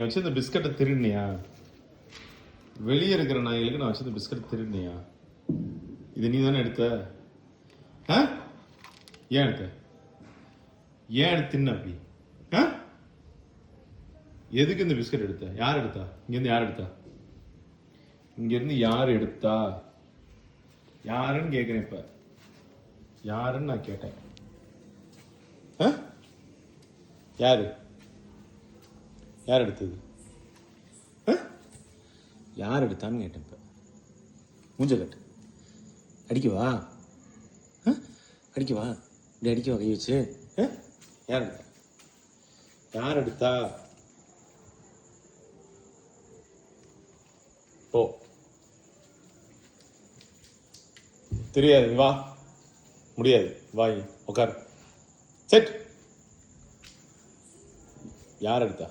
வச்சு இந்த பிஸ்கட்டை திருடினியா? வெளியே இருக்கிற நாய்களுக்கு நான் வச்சு இந்த பிஸ்கட் திருடினியா? இது நீ தானே எடுத்த? ஏன் எடுத்த? ஏன் தின்ன அப்படி? எதுக்கு இந்த பிஸ்கட் எடுத்த? யார் எடுத்தா? இங்கேருந்து யார் எடுத்தா? இங்கேருந்து யார் எடுத்தா? யாருன்னு கேட்குறேன். இப்போ யாருன்னு நான் கேட்டேன். யாரு யார் எடுத்தது? யார் எடுத்தான்னு கேட்டேன். இப்போ மூஞ்ச கட்டு. அடிக்கவா? அடிக்கவா? இப்படி அடிக்கவா கை வச்சு? யார் எடுத்தா? யார் எடுத்தா? ஓ தெரியாது. வா. முடியாது. வாய் உட்கார். செட். யார் எடுத்தா?